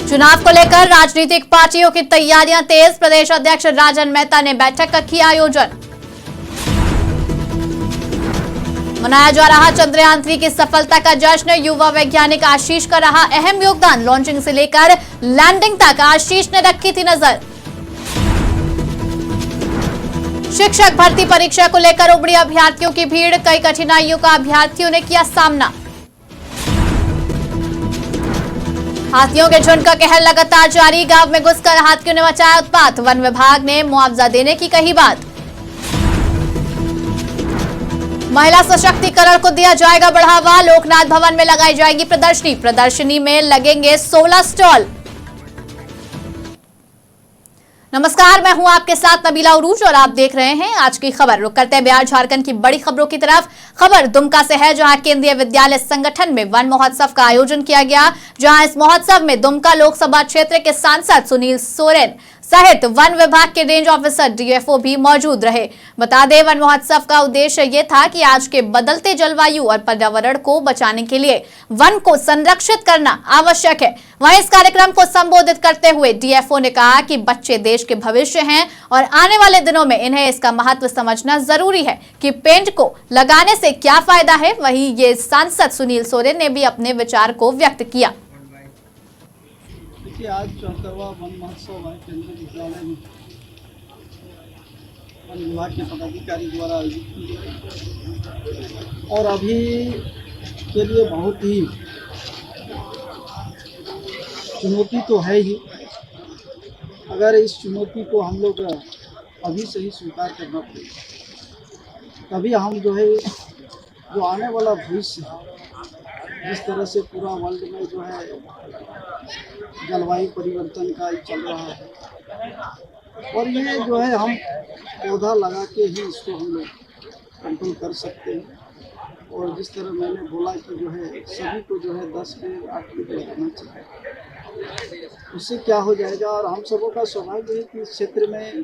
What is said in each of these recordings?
चुनाव को लेकर राजनीतिक पार्टियों की तैयारियां तेज। प्रदेश अध्यक्ष राजन मेहता ने बैठक का किया आयोजन। मनाया जा रहा चंद्रयान 3 की सफलता का जश्न। युवा वैज्ञानिक आशीष का रहा अहम योगदान। लॉन्चिंग से लेकर लैंडिंग तक आशीष ने रखी थी नजर। शिक्षक भर्ती परीक्षा को लेकर उमड़ी अभ्यर्थियों की भीड़। कई कठिनाइयों का अभ्यर्थियों ने किया सामना। हाथियों के झुंड का कहर लगातार जारी। गांव में घुसकर हाथियों ने मचाया उत्पात। वन विभाग ने मुआवजा देने की कही बात। महिला सशक्तिकरण को दिया जाएगा बढ़ावा। लोकनाथ भवन में लगाई जाएगी प्रदर्शनी। प्रदर्शनी में लगेंगे 16 स्टॉल। नमस्कार, मैं हूं आपके साथ नबीला उरूज और आप देख रहे हैं आज की खबर। रुक करते हैं बिहार झारखंड की बड़ी खबरों की तरफ। खबर दुमका से है, जहां केंद्रीय विद्यालय संगठन में वन महोत्सव का आयोजन किया गया। जहां इस महोत्सव में दुमका लोकसभा क्षेत्र के सांसद सुनील सोरेन सहित वन विभाग के रेंज ऑफिसर डीएफओ भी मौजूद रहे। बता दें, वन महोत्सव का उद्देश्य ये था कि आज के बदलते जलवायु और पर्यावरण को बचाने के लिए वन को संरक्षित करना आवश्यक है। वहीं इस कार्यक्रम को संबोधित करते हुए डीएफओ ने कहा कि बच्चे देश के भविष्य हैं और आने वाले दिनों में इन्हें इसका महत्व समझना जरूरी है कि पेड़ को लगाने से क्या फायदा है। वहीं ये सांसद सुनील सोरेन ने भी अपने विचार को व्यक्त किया। आज 74वां वन महोत्सव केंद्रीय विद्यालय में वन विभाग के पदाधिकारी द्वारा आयोजित की गई और अभी के लिए बहुत ही चुनौती तो है ही। अगर इस चुनौती को हम लोग अभी से ही स्वीकार करना पड़ेगा, तभी हम जो है जो आने वाला भविष्य है, जिस तरह से पूरा वर्ल्ड में जो है जलवायु परिवर्तन का चल रहा है और ये जो है हम पौधा लगा के ही इसको हम लोग कंट्रोल कर सकते हैं। और जिस तरह मैंने बोला कि जो है सभी को जो है 10 पेड़ 8 पेड़ लगाना चाहिए। उससे क्या हो जाएगा, और हम सबों का सौभाग्य है कि इस क्षेत्र में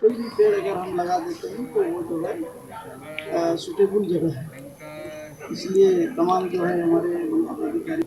कोई भी पेड़ अगर हम लगा देते हैं तो वो जो है सूटेबल जगह है। इसलिए तमाम जो है हमारे अधिकारी।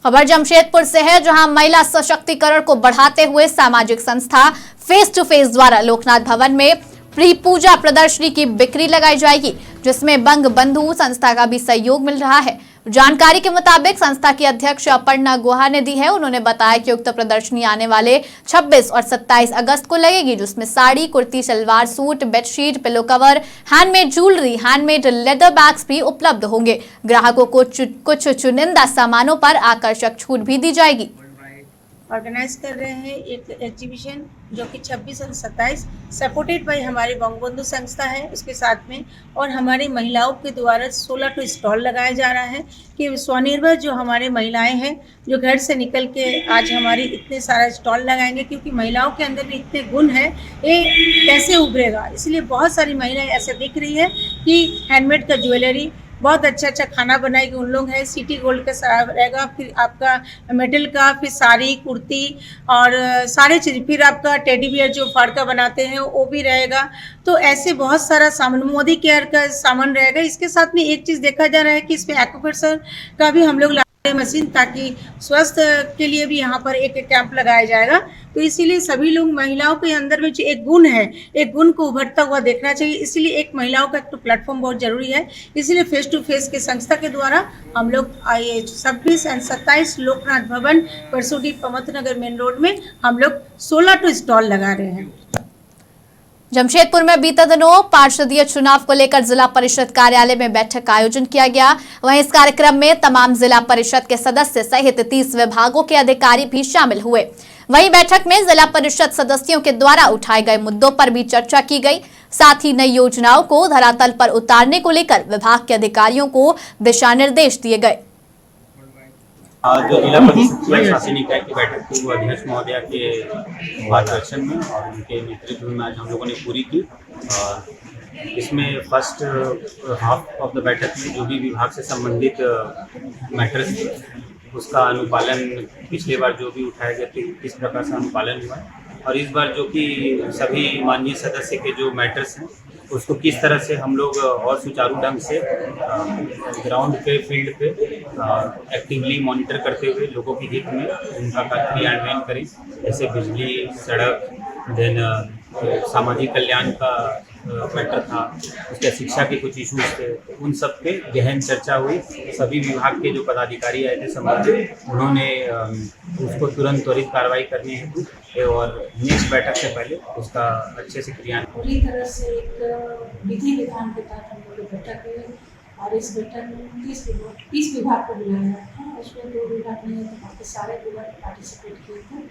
खबर जमशेदपुर से है, जहां महिला सशक्तिकरण को बढ़ाते हुए सामाजिक संस्था फेस टू फेस द्वारा लोकनाथ भवन में प्री पूजा प्रदर्शनी की बिक्री लगाई जाएगी, जिसमें बंग बंधु संस्था का भी सहयोग मिल रहा है। जानकारी के मुताबिक संस्था की अध्यक्ष अपर्णा गुहा ने दी है। उन्होंने बताया कि उक्त प्रदर्शनी आने वाले 26 और 27 अगस्त को लगेगी, जिसमें sari, kurti, salwar suit, bedsheet, pillow cover, handmade jewellery, handmade leather bags भी उपलब्ध होंगे। ग्राहकों को कुछ चुनिंदा सामानों पर आकर्षक छूट भी दी जाएगी। ऑर्गेनाइज कर रहे हैं एक एग्जीबिशन जो कि 26 और 27 सपोर्टेड बाय हमारे बंगबंधु संस्था है उसके साथ में, और हमारी महिलाओं के द्वारा 16 स्टॉल लगाया जा रहा है कि स्वनिर्भर जो हमारे महिलाएं हैं जो घर से निकल के आज हमारी इतने सारा स्टॉल लगाएंगे, क्योंकि महिलाओं के अंदर भी इतने गुण है, ये कैसे उभरेगा। इसलिए बहुत सारी महिलाएं ऐसे दिख रही है कि हैंडमेड का ज्वेलरी, बहुत अच्छा खाना बनाएगी उन लोग है, सिटी गोल्ड का रहेगा, फिर आपका मेटल का, फिर साड़ी, कुर्ती और सारे चीज़, फिर आपका टेडी बियर जो फर का बनाते हैं वो भी रहेगा। तो ऐसे बहुत सारा सामान, मोदी केयर का सामान रहेगा। इसके साथ में एक चीज़ देखा जा रहा है कि इसमें एक्यूप्रेशर का भी हम लोग मशीन, ताकि स्वास्थ्य के लिए भी यहाँ पर एक कैंप लगाया जाएगा। तो इसीलिए सभी लोग, महिलाओं के अंदर में जो एक गुण है, एक गुण को उभरता हुआ देखना चाहिए। इसलिए एक महिलाओं का तो प्लेटफॉर्म बहुत जरूरी है। इसलिए फेस टू फेस के संस्था के द्वारा हम लोग 26 और 27 लोकनाथ भवन, परसोडी, पमतनगर मेन रोड में हम लोग 16 स्टॉल लगा रहे हैं। जमशेदपुर में बीते दिनों पार्षदीय चुनाव को लेकर जिला परिषद कार्यालय में बैठक का आयोजन किया गया। वहीं इस कार्यक्रम में तमाम जिला परिषद के सदस्य सहित 30 विभागों के अधिकारी भी शामिल हुए। वहीं बैठक में जिला परिषद सदस्यों के द्वारा उठाए गए मुद्दों पर भी चर्चा की गई। साथ ही नई योजनाओं को धरातल पर उतारने को लेकर विभाग के अधिकारियों को दिशा निर्देश दिए गए। जो जिला परिषद शासी निकाय की बैठक थी वो अध्यक्ष महोदया के मार्गदर्शन में और उनके नेतृत्व में आज हम लोगों ने पूरी की। और इसमें फर्स्ट हाफ ऑफ द बैठक में जो भी विभाग से संबंधित मैटर्स थे उसका अनुपालन पिछले बार जो भी उठाए गए थे किस प्रकार से अनुपालन हुआ, और इस बार जो कि सभी माननीय सदस्य के जो मैटर्स हैं उसको किस तरह से हम लोग और सुचारू ढंग से ग्राउंड पे फील्ड पे एक्टिवली मॉनिटर करते हुए लोगों के हित में उनका क्रियान्वयन करें, जैसे बिजली, सड़क, देन सामाजिक कल्याण का मैटर था, उसके शिक्षा के कुछ इश्यूज थे, उन सब पे गहन चर्चा हुई। सभी विभाग के जो पदाधिकारी आए थे संबंधित, उन्होंने उसको तुरंत त्वरित कार्रवाई करनी है और नेक्स्ट बैठक से पहले उसका अच्छे से क्रियान्वयन। पूरी तरह से एक विधि विधान के तहत हम लोग बैठक हुई और इस बैठक में 30 विभाग को बुलाया गया था। उसमें 2 विभाग नहीं तो बाकी सारे विभाग पार्टिसिपेट किए थे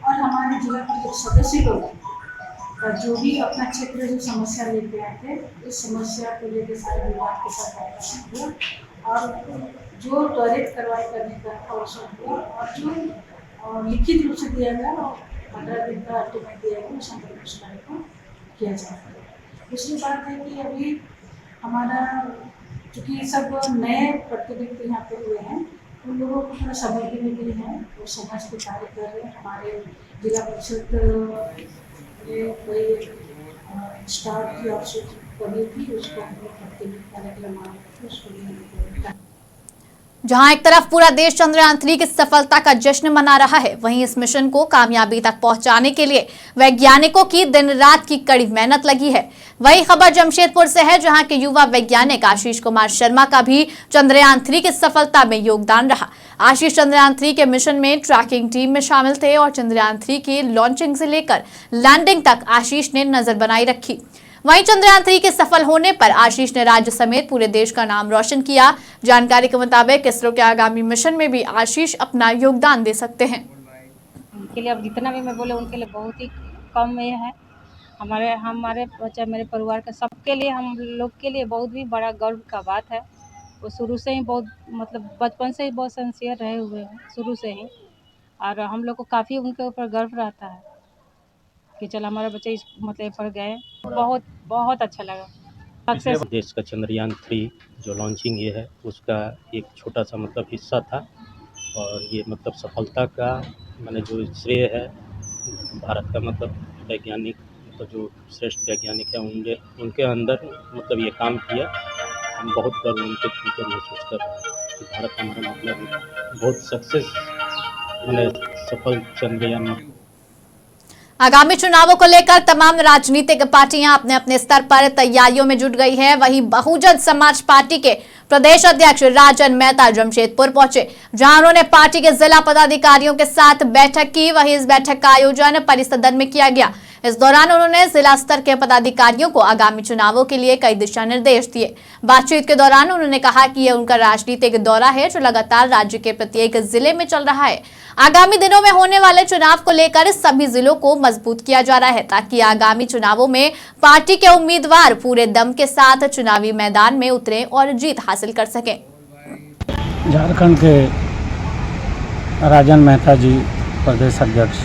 और हमारे जिला के जो सदस्य लोग और जो भी अपना क्षेत्र जो समस्या लेके आए थे, इस समस्या को लेकर सारे विभाग के साथ बातचीत हुआ और जो त्वरित कार्रवाई करने का अवसर हुआ और जो लिखित रूप से दिया गया और 15 दिन का अल्टीमेट दिया गया, उस कार्य को किया जाएगा। दूसरी बात है कि अभी हमारा चूँकि सब नए प्रतिनिधि यहाँ पे हुए हैं, उन लोगों को थोड़ा समय भी मिली है, वो समझ के कार्य कर रहे हैं। हमारे जिला परिषद ने कोई स्टाफ की आवश्यकता बनी थी, उसको हम लोग प्रतिनिधि कार्यक्रम मांग थे, उसको भी जहां एक तरफ पूरा देश चंद्रयान 3 की सफलता का जश्न मना रहा है, वहीं इस मिशन को कामयाबी तक पहुंचाने के लिए वैज्ञानिकों की दिन रात की कड़ी मेहनत लगी है। वही खबर जमशेदपुर से है, जहां के युवा वैज्ञानिक आशीष कुमार शर्मा का भी चंद्रयान 3 की सफलता में योगदान रहा। आशीष चंद्रयान 3 के मिशन में ट्रैकिंग टीम में शामिल थे और चंद्रयान 3 की लॉन्चिंग से लेकर लैंडिंग तक आशीष ने नजर बनाई रखी। वहीं चंद्रयान 3 के सफल होने पर आशीष ने राज्य समेत पूरे देश का नाम रोशन किया। जानकारी के मुताबिक इसरो के आगामी मिशन में भी आशीष अपना योगदान दे सकते हैं। उनके लिए अब जितना भी मैं बोले उनके लिए बहुत ही कम में है। हमारे बच्चे, मेरे परिवार के सबके लिए, हम लोग के लिए बहुत भी बड़ा गर्व का बात है। वो शुरू से ही बहुत मतलब बचपन से ही बहुत सिंसियर रहे हुए हैं शुरू से ही, और हम लोग को काफ़ी उनके ऊपर गर्व रहता है कि चल हमारे बच्चे इस मतलब पर गए। बहुत बहुत अच्छा लगा। देश का चंद्रयान 3 जो लॉन्चिंग ये है उसका एक छोटा सा मतलब हिस्सा था और ये मतलब सफलता का मैंने जो श्रेय है भारत का मतलब वैज्ञानिक तो जो श्रेष्ठ वैज्ञानिक है उनके अंदर मतलब ये काम किया। हम बहुत गर्व उनके ऊपर महसूस कर रहे हैं कि भारत हमारा मतलब बहुत सक्सेस मैंने सफल चंद्रयान। आगामी चुनावों को लेकर तमाम राजनीतिक पार्टियां अपने अपने स्तर पर तैयारियों में जुट गई है। वहीं बहुजन समाज पार्टी के प्रदेश अध्यक्ष राजन मेहता जमशेदपुर पहुंचे, जहां उन्होंने पार्टी के जिला पदाधिकारियों के साथ बैठक की। वहीं इस बैठक का आयोजन परिसदन में किया गया। इस दौरान उन्होंने जिला स्तर के पदाधिकारियों को आगामी चुनावों के लिए कई दिशा निर्देश दिए। बातचीत के दौरान उन्होंने कहा कि यह उनका राजनीतिक दौरा है जो लगातार राज्य के प्रत्येक जिले में चल रहा है। आगामी दिनों में होने वाले चुनाव को लेकर सभी जिलों को मजबूत किया जा रहा है ताकि आगामी चुनावों में पार्टी के उम्मीदवार पूरे दम के साथ चुनावी मैदान में उतरें और जीत हासिल कर सकें। झारखंड के राजन मेहता जी प्रदेश अध्यक्ष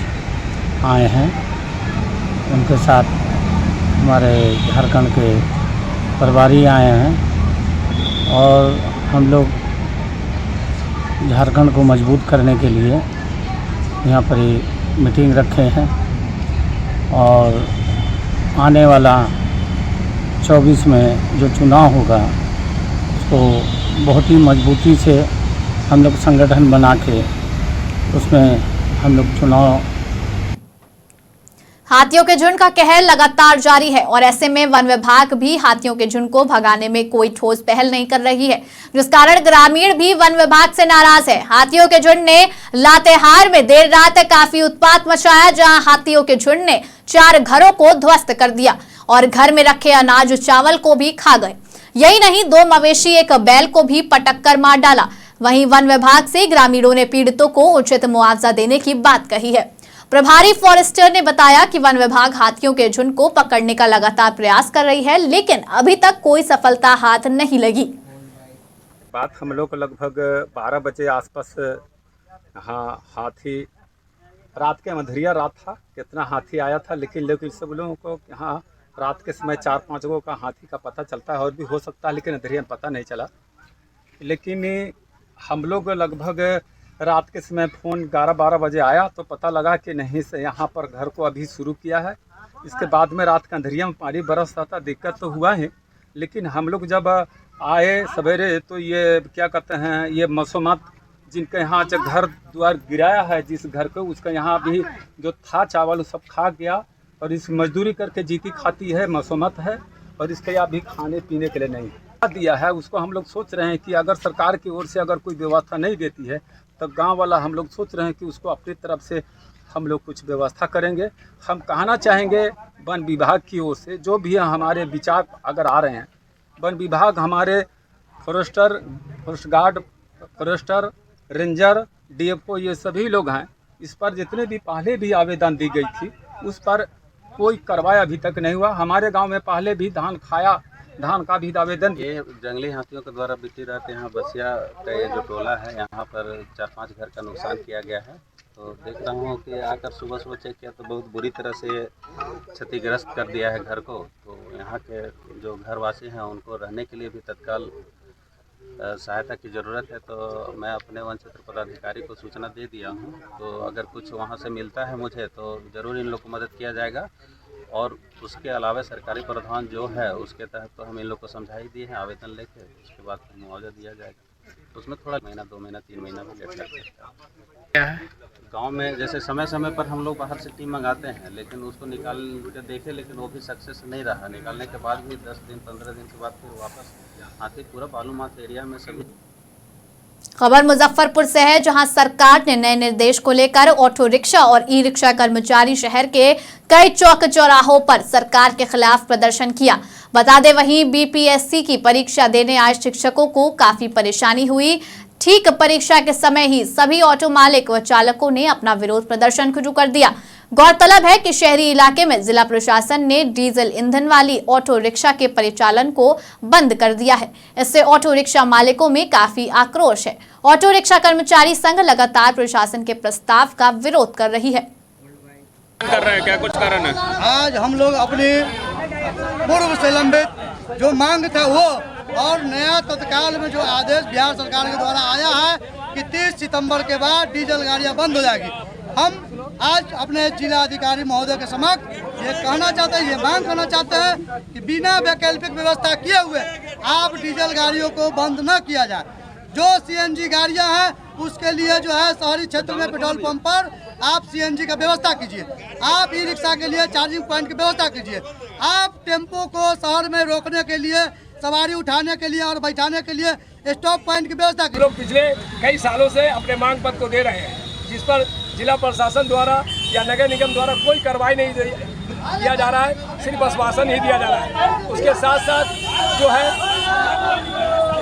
आए हैं, उनके साथ हमारे झारखंड के प्रभारी आए हैं और हम लोग झारखंड को मजबूत करने के लिए यहाँ पर ही मीटिंग रखे हैं और आने वाला 24 में जो चुनाव होगा उसको बहुत ही मजबूती से हम लोग संगठन बना के उसमें हम लोग चुनाव। हाथियों के झुंड का कहर लगातार जारी है और ऐसे में वन विभाग भी हाथियों के झुंड को भगाने में कोई ठोस पहल नहीं कर रही है, जिस कारण ग्रामीण भी वन विभाग से नाराज है। हाथियों के झुंड ने लातेहार में देर रात काफी उत्पात मचाया, जहां हाथियों के झुंड ने 4 घरों को ध्वस्त कर दिया और घर में रखे अनाज चावल को भी खा गए। यही नहीं, 2 मवेशी, 1 बैल को भी पटक कर मार डाला। वहीं वन विभाग से ग्रामीणों ने पीड़ितों को उचित मुआवजा देने की बात कही है। प्रभारी फॉरेस्टर ने बताया कि वन विभाग हाथियों के झुंड को पकड़ने का लगातार प्रयास कर रही है, लेकिन अभी तक कोई सफलता हाथ नहीं लगी। बात हम लोग लगभग 12 बजे आसपास हाथी, रात के अंधेरिया रात था, कितना हाथी आया था, लेकिन सब लोगों को यहाँ रात के समय 4-5 गो का हाथी का पता चलता है और भी हो सकता है, लेकिन अंधेरिया में पता नहीं चला। लेकिन हम लोग लगभग रात के समय फ़ोन 11-12 बजे आया तो पता लगा कि नहीं से यहाँ पर घर को अभी शुरू किया है इसके बाद में रात का अंधेरिया में पानी बरसता था, दिक्कत तो हुआ है। लेकिन हम लोग जब आए सवेरे तो ये क्या कहते हैं, ये मसोमत जिनके यहाँ घर द्वार गिराया है, जिस घर को उसका यहाँ भी जो था चावल वो सब खा गया, और इस मजदूरी करके जीती खाती है, मसोमत है, और इसके यहाँ भी खाने पीने के लिए नहीं दिया है। उसको हम लोग सोच रहे हैं कि अगर सरकार की ओर से अगर कोई व्यवस्था नहीं देती है तो गांव वाला हम लोग सोच रहे हैं कि उसको अपनी तरफ से हम लोग कुछ व्यवस्था करेंगे। हम कहना चाहेंगे वन विभाग की ओर से जो भी हमारे विचार अगर आ रहे हैं, वन विभाग हमारे forester, forest guard, forester, ranger, DFO ये सभी लोग हैं, इस पर जितने भी पहले भी आवेदन दी गई थी उस पर कोई कार्रवाई अभी तक नहीं हुआ। हमारे गांव में पहले भी धान का भी आवेदन। ये जंगली हाथियों के द्वारा बीती रात यहाँ बसिया का ये जो टोला है यहाँ पर 4-5 घर का नुकसान किया गया है। तो देख रहा हूँ कि आकर सुबह चेक किया तो बहुत बुरी तरह से क्षतिग्रस्त कर दिया है घर को। तो यहाँ के जो घरवासी हैं उनको रहने के लिए भी तत्काल सहायता की ज़रूरत है। तो मैं अपने वन क्षेत्र पदाधिकारी को सूचना दे दिया हूँ, तो अगर कुछ वहाँ से मिलता है मुझे तो ज़रूर इन लोग को मदद किया जाएगा। और उसके अलावा सरकारी प्रावधान जो है उसके तहत तो हम इन लोग को समझा ही दिए हैं आवेदन लेके, उसके बाद फिर मुआवजा दिया जाएगा। उसमें थोड़ा महीना 2 महीना 3 महीना भी लेट लग सकता है। गाँव में जैसे समय समय पर हम लोग बाहर से टीम मंगाते हैं, लेकिन उसको निकाल के देखे, लेकिन वो भी सक्सेस नहीं रहा। निकालने के बाद भी 10 दिन 15 दिन के बाद फिर वापस आते पूरा बालूमाथ एरिया में सभी। खबर मुजफ्फरपुर से है, जहां सरकार ने नए निर्देश को लेकर ऑटो रिक्शा और ई रिक्शा कर्मचारी शहर के कई चौक चौराहों पर सरकार के खिलाफ प्रदर्शन किया। बता दें वहीं बीपीएससी की परीक्षा देने आए शिक्षकों को काफी परेशानी हुई। ठीक परीक्षा के समय ही सभी ऑटो मालिक व चालकों ने अपना विरोध प्रदर्शन शुरू कर दिया। गौरतलब है कि शहरी इलाके में जिला प्रशासन ने डीजल ईंधन वाली ऑटो रिक्शा के परिचालन को बंद कर दिया है। इससे ऑटो रिक्शा मालिकों में काफी आक्रोश है। ऑटो रिक्शा कर्मचारी संघ लगातार प्रशासन के प्रस्ताव का विरोध कर रही है। कर रहे हैं क्या, कुछ कारण है? आज हम लोग अपनी पूर्व से लंबित जो मांग था वो और नया तत्काल में जो आदेश बिहार सरकार के द्वारा आया है कि 30 सितंबर के बाद डीजल गाड़ियां बंद हो जाएगी, हम आज अपने जिला अधिकारी महोदय के समक्ष ये कहना चाहते हैं, ये मांग करना चाहते हैं कि बिना वैकल्पिक व्यवस्था किए हुए आप डीजल गाड़ियों को बंद न किया जाए। जो सीएनजी गाड़ियां हैं उसके लिए जो है शहरी क्षेत्र में पेट्रोल पंप पर आप सीएनजी का व्यवस्था कीजिए, आप ई रिक्शा के लिए चार्जिंग पॉइंट की व्यवस्था कीजिए, आप टेम्पो को शहर में रोकने के लिए, सवारी उठाने के लिए और बैठाने के लिए स्टॉप पॉइंट की व्यवस्था कीजिए। लोग पिछले कई सालों से अपने मांग पत्र को दे रहे हैं, जिस पर जिला प्रशासन द्वारा या नगर निगम द्वारा कोई कार्रवाई नहीं किया जा रहा है, सिर्फ आश्वासन ही दिया जा रहा है। उसके साथ साथ जो है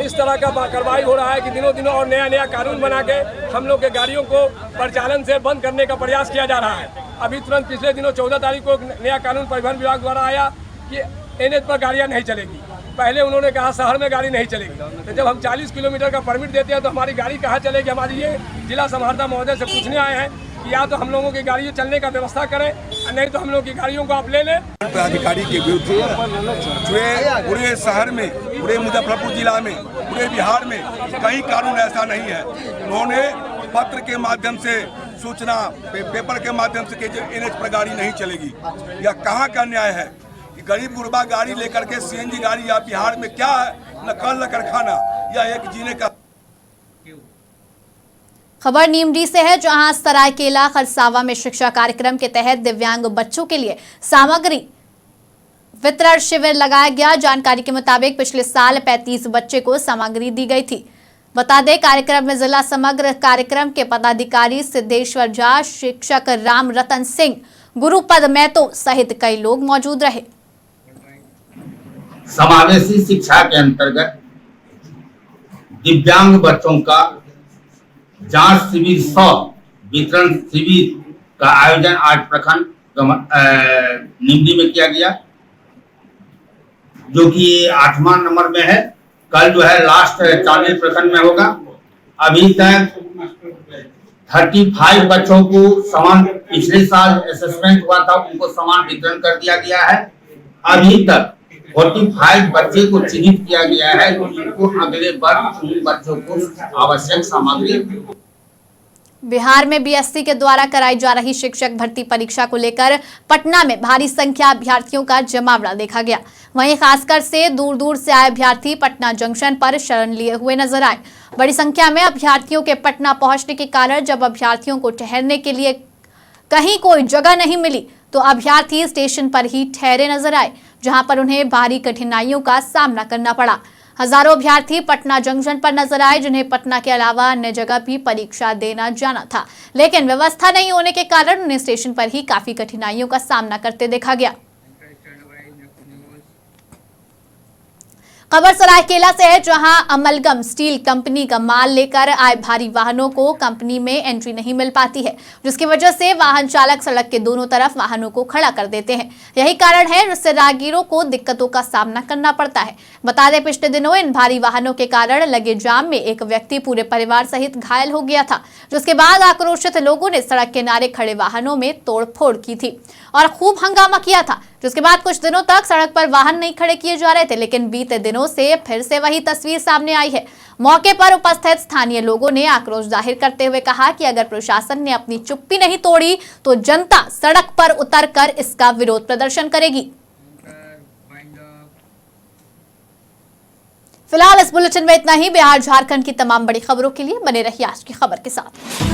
इस तरह का कार्रवाई हो रहा है कि दिनों दिनों और नया कानून बना के हम लोग के गाड़ियों को परिचालन से बंद करने का प्रयास किया जा रहा है। अभी तुरंत पिछले दिनों 14 तारीख को नया कानून परिवहन विभाग द्वारा आया कि एनएच पर गाड़ियाँ नहीं चलेगी। पहले उन्होंने कहा शहर में गाड़ी नहीं चलेगी, तो जब हम 40 किलोमीटर का परमिट देते हैं तो हमारी गाड़ी कहाँ चलेगी। हमारी ये जिला समाहर्ता महोदय से पूछने आए हैं कि या तो हम लोगों की गाड़ी चलने का व्यवस्था करें, नहीं तो हम लोग की गाड़ियों को आप ले लें। अधिकारी के विरुद्ध पूरे शहर में, पूरे मुजफ्फरपुर जिला में, पूरे बिहार में कहीं कानून ऐसा नहीं है। उन्होंने पत्र के माध्यम से सूचना, पेपर के माध्यम से कि एनएच पर गाड़ी नहीं चलेगी। यह कहाँ का न्याय है कि गरीब गुरबा गाड़ी लेकर के सीएनजी गाड़ी या बिहार में क्या है, न कल न कारखाना, यह एक जीने का। खबर नीमडी से है, जहां सरायकेला खरसावा में शिक्षा कार्यक्रम के तहत दिव्यांग बच्चों के लिए सामग्री वितरण शिविर लगाया गया। जानकारी के मुताबिक पिछले साल 35 बच्चे को सामग्री दी गई थी। बता दें कार्यक्रम में जिला समग्र कार्यक्रम के पदाधिकारी सिद्धेश्वर झा, शिक्षक राम रतन सिंह, गुरुपद महतो सहित कई लोग मौजूद रहे। समावेशी शिक्षा के अंतर्गत दिव्यांग बच्चों का जांच शिविर 100 वितरण शिविर का आयोजन आज प्रखंड नीमडी में किया गया, जो कि 8वां नंबर में है। कल जो है लास्ट 40 प्रखंड में होगा। अभी तक 35 बच्चों को समान, पिछले साल असेसमेंट हुआ था उनको समान वितरण कर दिया गया है। अभी तक 45 बच्चे को चिन्हित किया गया है, जिनको अगले वर्ष उन बच्चों को आवश्यक सामग्री। बिहार में बीएससी के द्वारा कराई जा रही शिक्षक भर्ती परीक्षा को लेकर पटना में भारी संख्या अभ्यर्थियों का जमावड़ा देखा गया। वहीं खासकर से दूर दूर से आए अभ्यर्थी पटना जंक्शन पर शरण लिए हुए नजर आए। बड़ी संख्या में अभ्यर्थियों के पटना पहुंचने के कारण जब अभ्यर्थियों को ठहरने के लिए कहीं कोई जगह नहीं मिली तो अभ्यर्थी स्टेशन पर ही ठहरे नजर आए, जहां पर उन्हें भारी कठिनाइयों का सामना करना पड़ा। हजारों अभ्यर्थी पटना जंक्शन पर नजर आए, जिन्हें पटना के अलावा अन्य जगह भी परीक्षा देना जाना था, लेकिन व्यवस्था नहीं होने के कारण उन्हें स्टेशन पर ही काफी कठिनाइयों का सामना करते देखा गया। खबर सरायकेला से है, जहां अमलगम स्टील कंपनी का माल लेकर आए भारी वाहनों को कंपनी में एंट्री नहीं मिल पाती है, जिसकी वजह से वाहन चालक सड़क के दोनों तरफ वाहनों को खड़ा कर देते हैं। यही कारण है जिससे राहगीरों को दिक्कतों का सामना करना पड़ता है। बता दें, पिछले दिनों इन भारी वाहनों के कारण लगे जाम में एक व्यक्ति पूरे परिवार सहित घायल हो गया था, जिसके बाद आक्रोशित लोगों ने सड़क किनारे खड़े वाहनों में तोड़फोड़ की थी और खूब हंगामा किया था, जिसके बाद कुछ दिनों तक सड़क पर वाहन नहीं खड़े किए जा रहे थे। लेकिन बीते दिनों से फिर से वही तस्वीर सामने आई है। मौके पर उपस्थित स्थानीय लोगों ने आक्रोश जाहिर करते हुए कहा कि अगर प्रशासन ने अपनी चुप्पी नहीं तोड़ी तो जनता सड़क पर उतरकर इसका विरोध प्रदर्शन करेगी। फिलहाल इस बुलेटिन में इतना ही। बिहार झारखंड की तमाम बड़ी खबरों के लिए बने रहिए आज की खबर के साथ।